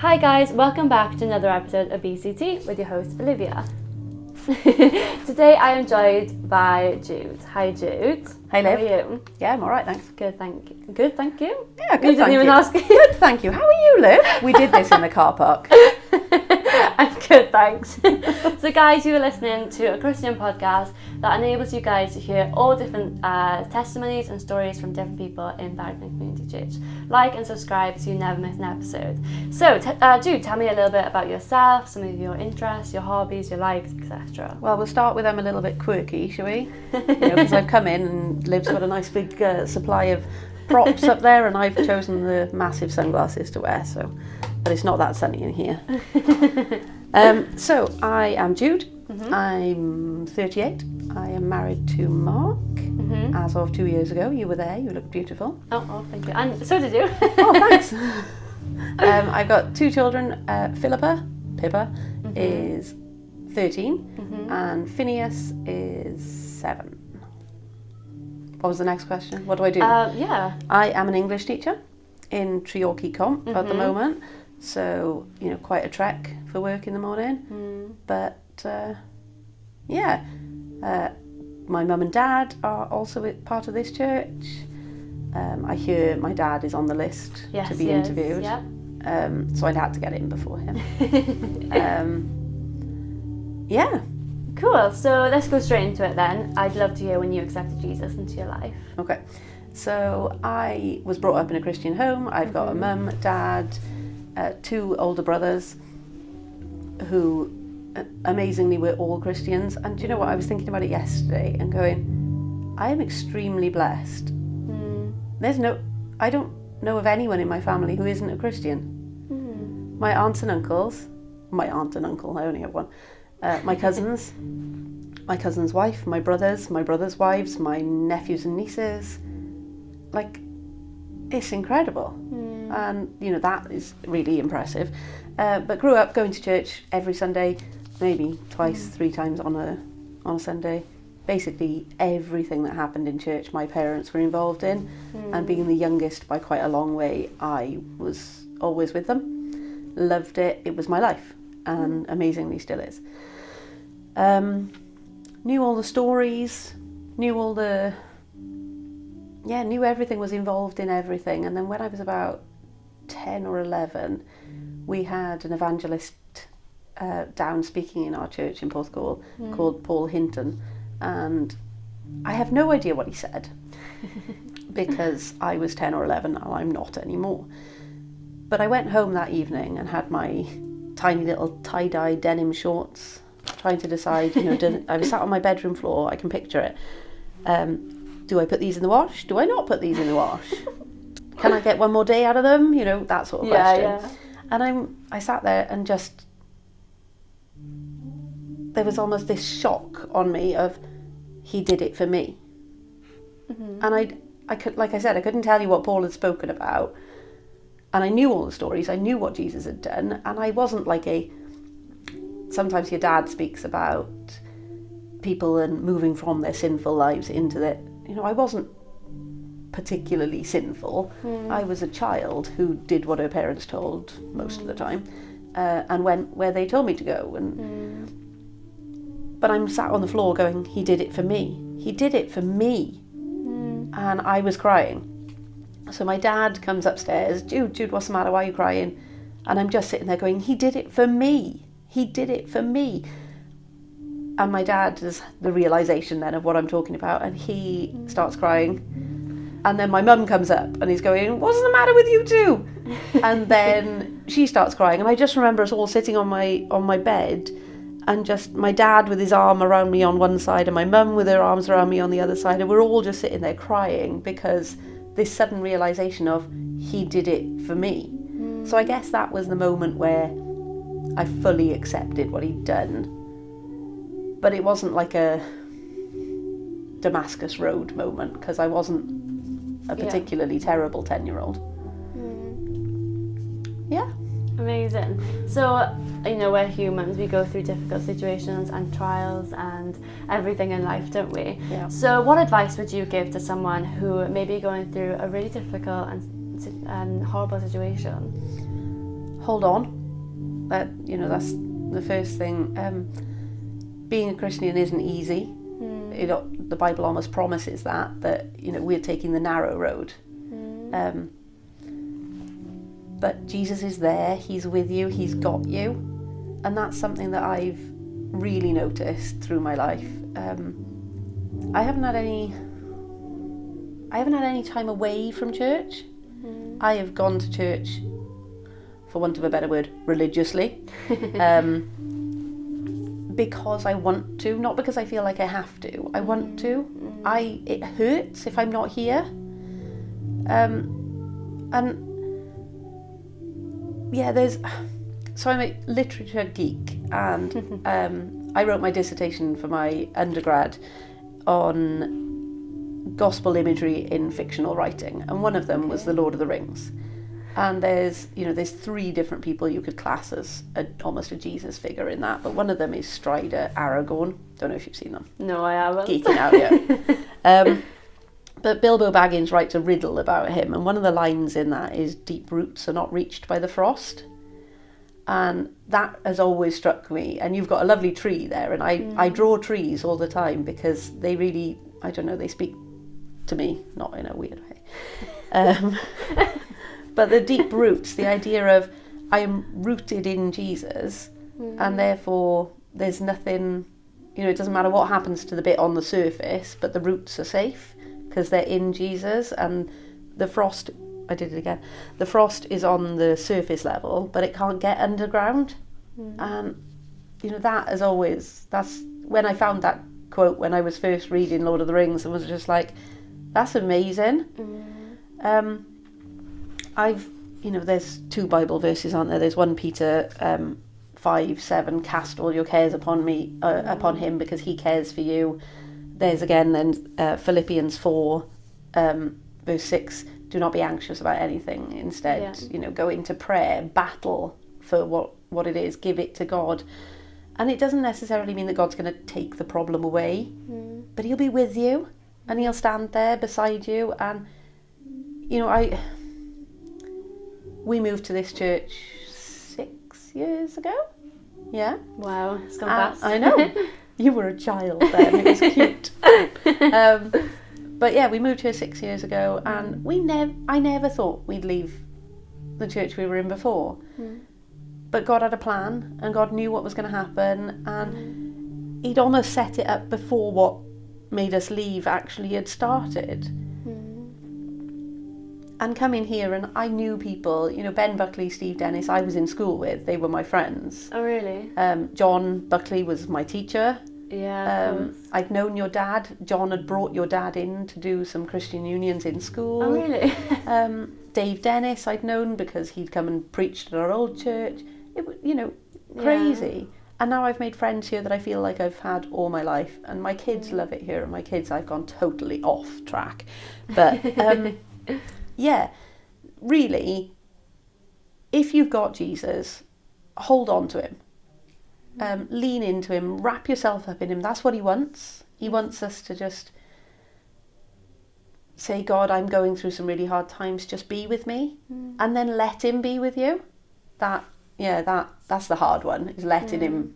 Hi guys, welcome back to another episode of BCT with your host Olivia. Today I am joined by Jude. Hi Jude. Hey Liv. How are you? Yeah, I'm alright, thanks. Good, thank you. Good, thank you? Yeah, good, You didn't even ask. Good, thank you. How are you, Liv? We did this in the car park. I'm good, thanks. So guys, you are listening to a Christian podcast that enables you guys to hear all different testimonies and stories from different people in Barrington Community Church. Like and subscribe so you never miss an episode. So, Jude, tell me a little bit about yourself, some of your interests, your hobbies, your likes, etc. Well, we'll start with them a little bit quirky, shall we? Because I've come in and Liv's got a nice big supply of props up there, and I've chosen the massive sunglasses to wear, but it's not that sunny in here. So I am Jude. Mm-hmm. I'm 38. I am married to Mark. Mm-hmm. As of 2 years ago. You were there. You look beautiful. Oh, thank you. And so did you. Oh, thanks. I've got two children. Pippa mm-hmm. is 13, mm-hmm. and Phineas is 7. What was the next question? What do I do? Yeah. I am an English teacher in Treorchy Comp at the moment. So, quite a trek for work in the morning. But, my mum and dad are also part of this church. I hear my dad is on the list to be interviewed. Yeah. So I'd had to get in before him. Yeah. Cool. So let's go straight into it then. I'd love to hear when you accepted Jesus into your life. Okay. So I was brought up in a Christian home. I've got a mum, dad, 2 older brothers who amazingly were all Christians. And do you know what? I was thinking about it yesterday and going, I am extremely blessed. I don't know of anyone in my family who isn't a Christian. My aunts and uncles, my aunt and uncle, I only have one, my cousins, my cousin's wife, my brothers' wives, my nephews and nieces, it's incredible. And, that is really impressive. But grew up going to church every Sunday, maybe twice, 3 times on a Sunday. Basically everything that happened in church my parents were involved in, and being the youngest by quite a long way, I was always with them. Loved it. It was my life, and amazingly still is. Knew all the stories, knew everything, was involved in everything. And then when I was about 10 or 11, we had an evangelist down speaking in our church in Porthcawl called Paul Hinton, and I have no idea what he said because I was 10 or 11 and I'm not anymore. But I went home that evening and had my tiny little tie-dye denim shorts, trying to decide, I was sat on my bedroom floor, I can picture it. Do I put these in the wash? Do I not put these in the wash? Can I get one more day out of them? That sort of question. Yeah. And I sat there and just, there was almost this shock on me of, he did it for me. And I could, like I said, I couldn't tell you what Paul had spoken about. And I knew all the stories, I knew what Jesus had done, and I wasn't sometimes your dad speaks about people and moving from their sinful lives into their, I wasn't particularly sinful. I was a child who did what her parents told most of the time, and went where they told me to go. But I'm sat on the floor going, he did it for me. He did it for me. And I was crying. So my dad comes upstairs, Jude, what's the matter? Why are you crying? And I'm just sitting there going, he did it for me. He did it for me. And my dad has the realisation then of what I'm talking about, and he starts crying. And then my mum comes up and he's going, what's the matter with you two? And then she starts crying, and I just remember us all sitting on my bed, and just my dad with his arm around me on one side and my mum with her arms around me on the other side, and we're all just sitting there crying because this sudden realisation of he did it for me. So I guess that was the moment where I fully accepted what he'd done. But it wasn't like a Damascus Road moment, because I wasn't a particularly terrible 10-year-old. Yeah. Amazing. So, we're humans, we go through difficult situations and trials and everything in life, don't we? Yeah. So what advice would you give to someone who may be going through a really difficult and horrible situation? hold on. That's the first thing. Being a Christian isn't easy. The Bible almost promises that we're taking the narrow road. But Jesus is there, he's with you, he's got you. And that's something that I've really noticed through my life. I haven't had any time away from church. I have gone to church, for want of a better word, religiously. Because I want to, not because I feel like I have to. I want to. It hurts if I'm not here. So I'm a literature geek, and I wrote my dissertation for my undergrad on gospel imagery in fictional writing, and one of them was The Lord of the Rings. And there's 3 different people you could class as almost a Jesus figure in that, but one of them is Strider Aragorn. Don't know if you've seen them. No, I haven't. Geeking out, yeah. But Bilbo Baggins writes a riddle about him, and one of the lines in that is, "Deep roots are not reached by the frost." And that has always struck me. And you've got a lovely tree there, and I draw trees all the time because they really, I don't know, they speak to me, not in a weird way. But the deep roots, the idea of I am rooted in Jesus, and therefore there's nothing, it doesn't matter what happens to the bit on the surface, but the roots are safe because they're in Jesus. And the frost, I did it again, the frost is on the surface level, but it can't get underground. And, that is always, that's when I found that quote when I was first reading Lord of the Rings, and was just like, that's amazing. There's 2 Bible verses, aren't there? There's 1 Peter 5:7, cast all your cares upon him because he cares for you. There's again then Philippians 4 verse 6, do not be anxious about anything. Instead, go into prayer, battle for what it is, give it to God. And it doesn't necessarily mean that God's going to take the problem away, but he'll be with you and he'll stand there beside you. And we moved to this church 6 years ago. Yeah. Wow, it's gone fast. I know. You were a child then. It was cute. But yeah, we moved here 6 years ago, and I never thought we'd leave the church we were in before. But God had a plan, and God knew what was going to happen, and he'd almost set it up before what made us leave actually had started. And coming here, and I knew people, Ben Buckley, Steve Dennis, I was in school with, they were my friends. Oh, really? John Buckley was my teacher. Yeah. I'd known your dad. John had brought your dad in to do some Christian unions in school. Oh, really? Dave Dennis I'd known because he'd come and preached at our old church. It was, crazy. Yeah. And now I've made friends here that I feel like I've had all my life. And my kids love it here. And my kids, I've gone totally off track. But... yeah, really, if you've got Jesus, hold on to him. Lean into him, wrap yourself up in him. That's what he wants. He wants us to just say, God, I'm going through some really hard times, just be with me. And then let him be with you. That's the hard one, is letting him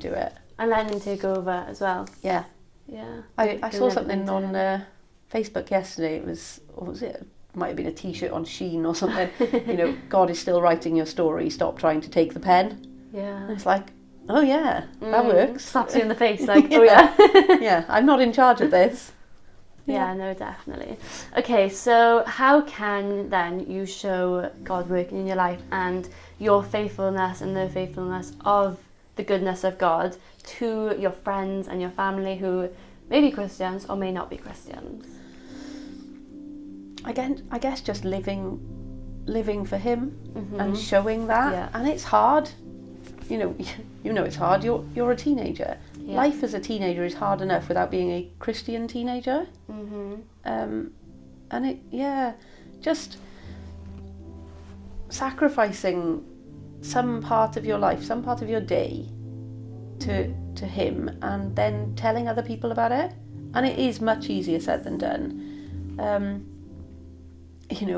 do it. And letting him take over as well. Yeah. Yeah. I saw something on Facebook yesterday. It was, what was it? It might have been a t-shirt on Shein or something. God is still writing your story, stop trying to take the pen. Yeah. And it's like, oh yeah, that works. Slaps you in the face, like, oh yeah. Yeah, I'm not in charge of this. Yeah, no, definitely. Okay, so how can then you show God working in your life and your faithfulness and the faithfulness of the goodness of God to your friends and your family who may be Christians or may not be Christians? I guess just living for him and showing that. And it's hard. It's hard. You're a teenager. Yeah. Life as a teenager is hard enough without being a Christian teenager. Just sacrificing some part of your life, some part of your day to him, and then telling other people about it. And it is much easier said than done.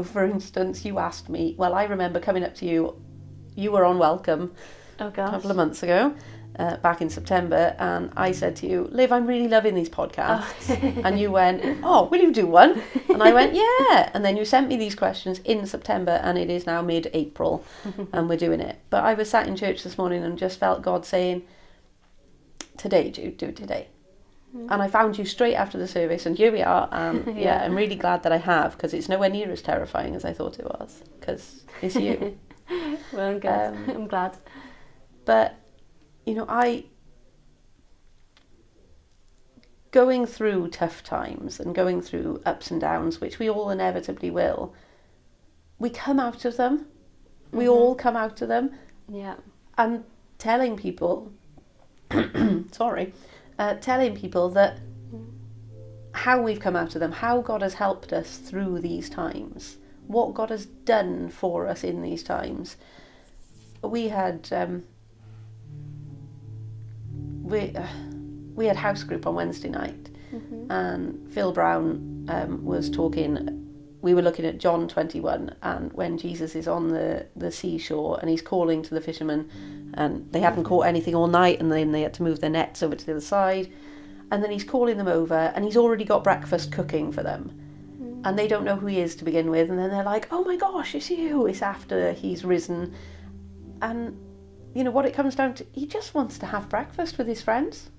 For instance, you asked me, well, I remember coming up to you you were on Welcome Oh a gosh. couple of months ago, back in September, and I said to you, Liv, I'm really loving these podcasts. And you went, oh, will you do one? And I went, yeah. And then you sent me these questions in September, and it is now mid-April, and we're doing it. But I was sat in church this morning and just felt God saying, today, Jude, do it today. And I found you straight after the service, and here we are. And yeah, I'm really glad that I have, because it's nowhere near as terrifying as I thought it was, because it's you. Well, I'm good. I'm glad. But, you know, going through tough times and going through ups and downs, which we all inevitably will, we come out of them. We all come out of them. Yeah. And telling people, telling people that how we've come out of them, how God has helped us through these times, what God has done for us in these times. We had we had house group on Wednesday night, and Phil Brown was talking. We were looking at John 21, and when Jesus is on the seashore and he's calling to the fishermen, and they hadn't caught anything all night, and then they had to move their nets over to the other side, and then he's calling them over, and he's already got breakfast cooking for them, and they don't know who he is to begin with, and then they're like, oh my gosh, it's you. It's after he's risen, and you know what it comes down to, he just wants to have breakfast with his friends.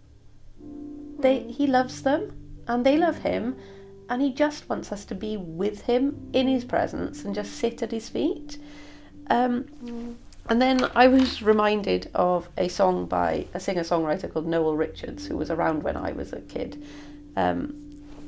He loves them, and they love him, and he just wants us to be with him in his presence and just sit at his feet. And then I was reminded of a song by a singer-songwriter called Noel Richards, who was around when I was a kid.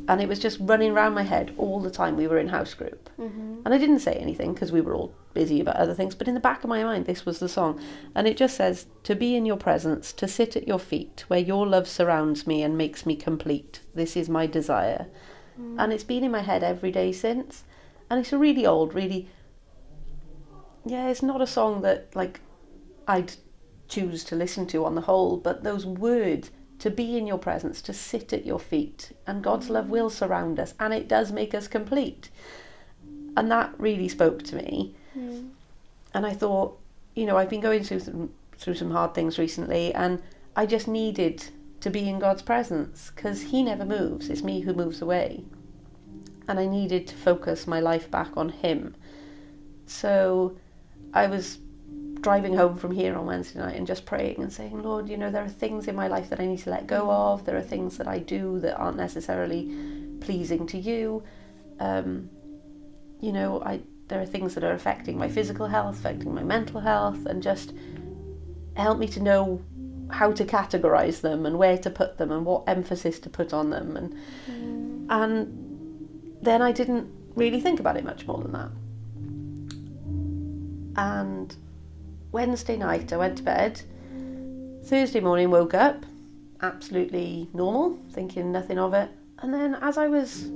And it was just running around my head all the time. We were in house group. And I didn't say anything because we were all busy about other things. But in the back of my mind, this was the song. And it just says, to be in your presence, to sit at your feet, where your love surrounds me and makes me complete. This is my desire. And it's been in my head every day since. And it's a really old, it's not a song that like I'd choose to listen to on the whole, but those words, to be in your presence, to sit at your feet, and God's love will surround us, and it does make us complete. And that really spoke to me. And I thought, you know, I've been going through some hard things recently, and I just needed to be in God's presence, because he never moves. It's me who moves away. And I needed to focus my life back on him. So I was driving home from here on Wednesday night and just praying and saying, Lord, you know, there are things in my life that I need to let go of. There are things that I do that aren't necessarily pleasing to you. You know, there are things that are affecting my physical health, affecting my mental health, and just help me to know how to categorize them and where to put them and what emphasis to put on them. And then I didn't really think about it much more than that. And Wednesday night I went to bed. Thursday morning woke up, absolutely normal, thinking nothing of it. And then as I was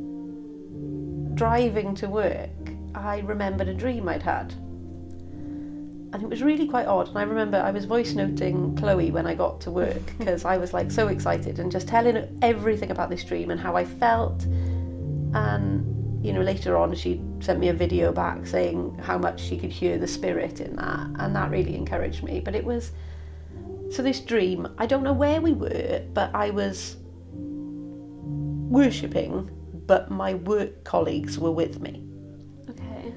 driving to work, I remembered a dream I'd had. And it was really quite odd. And I remember I was voice noting Chloe when I got to work, because I was like so excited and just telling everything about this dream and how I felt. And you know, later on she sent me a video back saying how much she could hear the spirit in that, and that really encouraged me. But it was, so this dream, I don't know where we were, but I was worshipping, but my work colleagues were with me. Okay.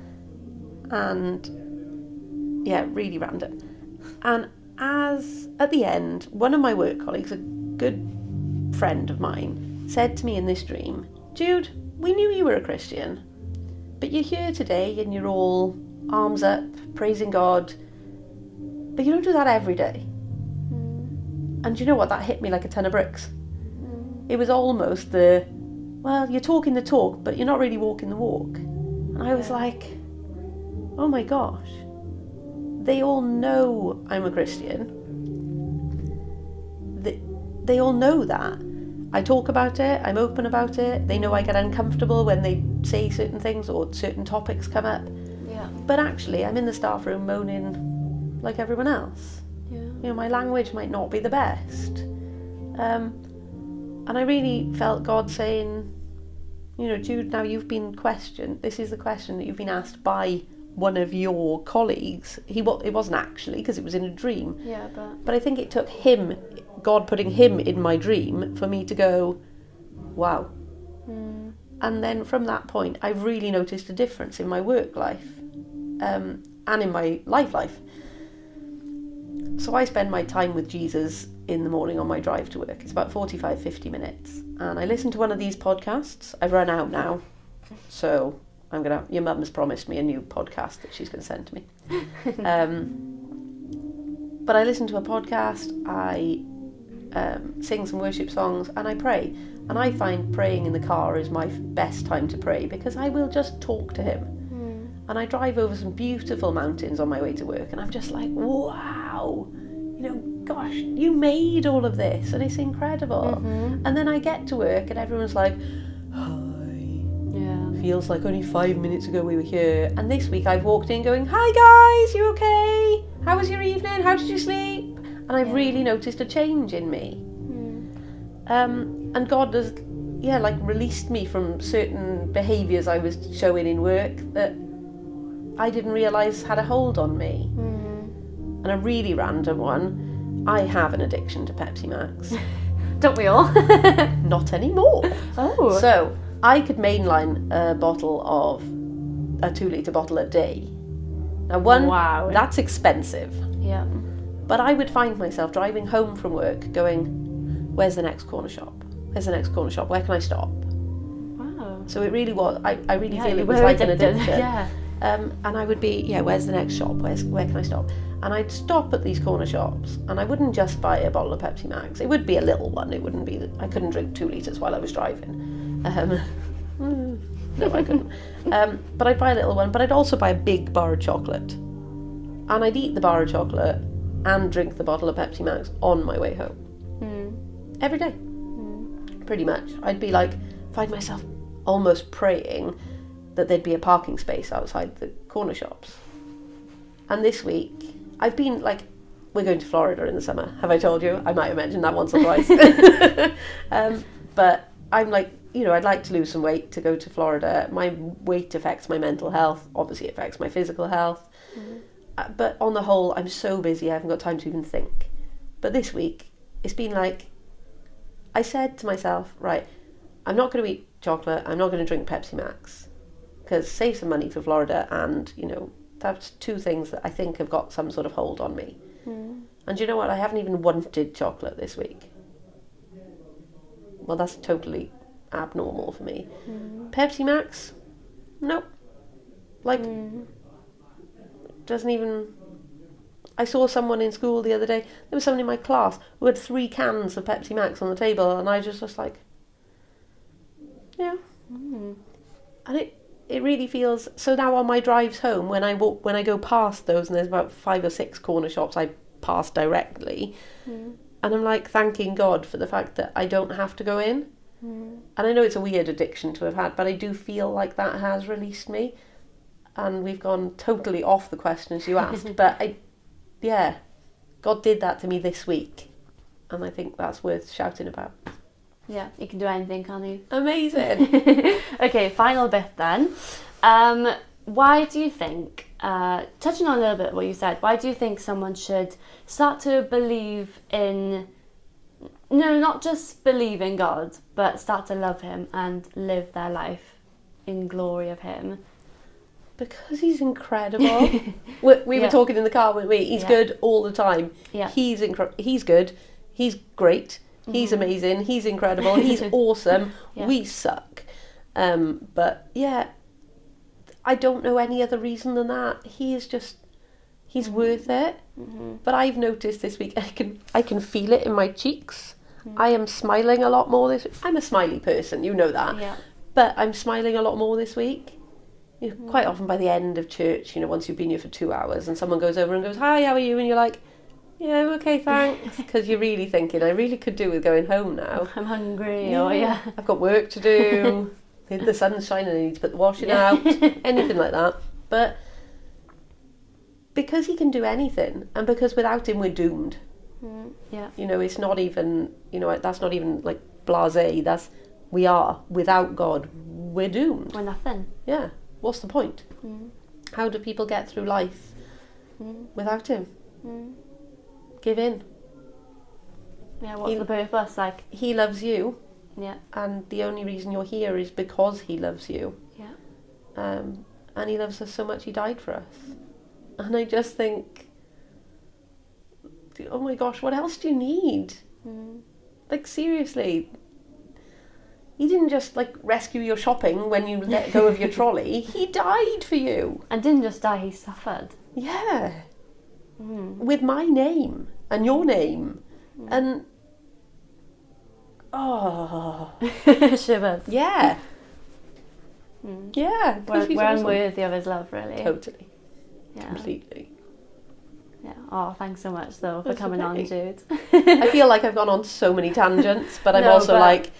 And yeah, really random. And as at the end, one of my work colleagues, a good friend of mine, said to me in this dream, Jude, we knew you were a Christian, but you're here today and you're all arms up, praising God, but you don't do that every day. And you know what? That hit me like a ton of bricks. It was almost well, you're talking the talk, but you're not really walking the walk. And I was like, oh my gosh, they all know I'm a Christian. They all know that. I talk about it, I'm open about it, they know I get uncomfortable when they say certain things or certain topics come up. Yeah. But actually, I'm in the staff room moaning like everyone else. Yeah. You know, my language might not be the best. And I really felt God saying, you know, Jude, now you've been questioned. This is the question that you've been asked by one of your colleagues. It wasn't actually, because it was in a dream. Yeah, But I think it took him, God putting him in my dream, for me to go, wow. And then from that point, I've really noticed a difference in my work life and in my life. So I spend my time with Jesus in the morning on my drive to work. It's about 45, 50 minutes. And I listen to one of these podcasts. I've run out now. So your mum has promised me a new podcast that she's going to send to me. But I listen to a podcast, I sing some worship songs, and I pray. And I find praying in the car is my best time to pray, because I will just talk to him. And I drive over some beautiful mountains on my way to work, and I'm just like, wow, gosh, you made all of this, and it's incredible. And then I get to work and everyone's like, hi. Yeah. Feels like only 5 minutes ago we were here. And this week I've walked in going, hi guys, you okay? How was your evening? How did you sleep? And I've really noticed a change in me. And God has, released me from certain behaviours I was showing in work that I didn't realise had a hold on me. And a really random one, I have an addiction to Pepsi Max. Don't we all? Not anymore. Oh. So I could mainline a 2-litre bottle a day. Now Wow. That's expensive. Yeah. But I would find myself driving home from work going, where's the next corner shop? Where's the next corner shop? Where can I stop? Wow. So it really was, I really feel it was were like an addicted. addiction. Yeah. And I would be, where's the next shop? Where can I stop? And I'd stop at these corner shops, and I wouldn't just buy a bottle of Pepsi Max. It would be a little one. It wouldn't be, I couldn't drink 2 litres while I was driving. No, I couldn't. But I'd buy a little one, but I'd also buy a big bar of chocolate. And I'd eat the bar of chocolate and drink the bottle of Pepsi Max on my way home. Every day. Pretty much. I'd be like, find myself almost praying that there'd be a parking space outside the corner shops. And this week, I've been like, we're going to Florida in the summer. Have I told you? I might have mentioned that once or twice. But I'm like, I'd like to lose some weight to go to Florida. My weight affects my mental health. Obviously, it affects my physical health. But on the whole, I'm so busy, I haven't got time to even think. But this week, it's been like, I said to myself, right, I'm not going to eat chocolate. I'm not going to drink Pepsi Max. Because save some money for Florida, and, that's 2 things that I think have got some sort of hold on me. And you know what? I haven't even wanted chocolate this week. Well, that's totally abnormal for me. Pepsi Max? Nope. Doesn't even... I saw someone in school the other day, there was someone in my class who had 3 cans of Pepsi Max on the table, and I just was like, yeah. And it really feels... So now on my drives home, when I go past those, and there's about 5 or 6 corner shops I pass directly, and I'm like thanking God for the fact that I don't have to go in. And I know it's a weird addiction to have had, but I do feel like that has released me. And we've gone totally off the questions you asked, but God did that to me this week, and I think that's worth shouting about. Yeah, you can do anything, can't you? Amazing. Okay, final bit then. Why do you think, touching on a little bit what you said, why do you think someone should start to believe in, not just believe in God, but start to love him and live their life in glory of him? Because he's incredible. we were talking in the car, weren't we? He's good all the time. Yeah. He's good. He's great. He's amazing. He's incredible. He's awesome. Yeah. We suck. But I don't know any other reason than that. He's worth it. But I've noticed this week, I can feel it in my cheeks. I am smiling a lot more this week. I'm a smiley person, you know that. Yeah. But I'm smiling a lot more this week. Quite often by the end of church, once you've been here for 2 hours and someone goes over and goes, hi, how are you? And you're like, yeah, I'm okay, thanks. Because you're really thinking, I really could do with going home now. I'm hungry, I've got work to do. The sun's shining, I need to put the washing out. Anything like that. But because he can do anything, and because without him we're doomed. Yeah. It's not even, that's not even like blasé. We are. Without God, we're doomed. We're nothing. Yeah. What's the point? How do people get through life without him? Give in. Yeah, what's the purpose? Like, he loves you. Yeah. And the only reason you're here is because he loves you. Yeah. And he loves us so much he died for us. And I just think, oh my gosh, what else do you need? Like, seriously. He didn't just, like, rescue your shopping when you let go of your trolley. He died for you. And didn't just die, he suffered. Yeah. With my name and your name. And, oh. Shivers. Yeah. Yeah. We're unworthy of his love, really. Totally. Yeah. Completely. Yeah. Oh, thanks so much, though, for coming on, Jude. I feel like I've gone on so many tangents, but I'm also like...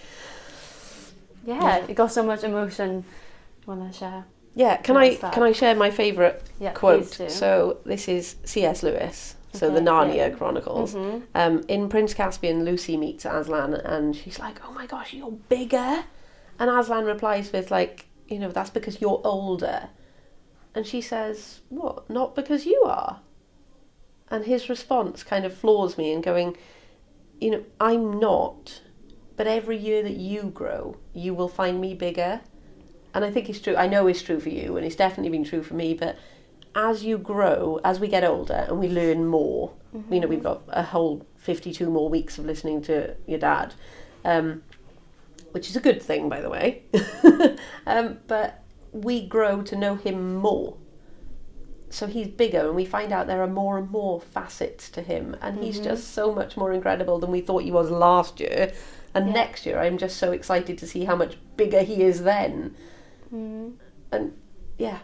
Yeah, you got so much emotion you want to share. Yeah, can I share my favourite quote? Please do. So this is C.S. Lewis, so the Narnia Chronicles. In Prince Caspian, Lucy meets Aslan and she's like, oh my gosh, you're bigger. And Aslan replies with like, you know, that's because you're older. And she says, what, not because you are? And his response kind of floors me and going, you know, I'm not, but every year that you grow, you will find me bigger. And I think it's true. I know it's true for you, and it's definitely been true for me. But as you grow, as we get older and we learn more, you know, we've got a whole 52 more weeks of listening to your dad, which is a good thing, by the way. But we grow to know him more. So he's bigger, and we find out there are more and more facets to him. And he's just so much more incredible than we thought he was last year. And next year, I'm just so excited to see how much bigger he is then. And yeah,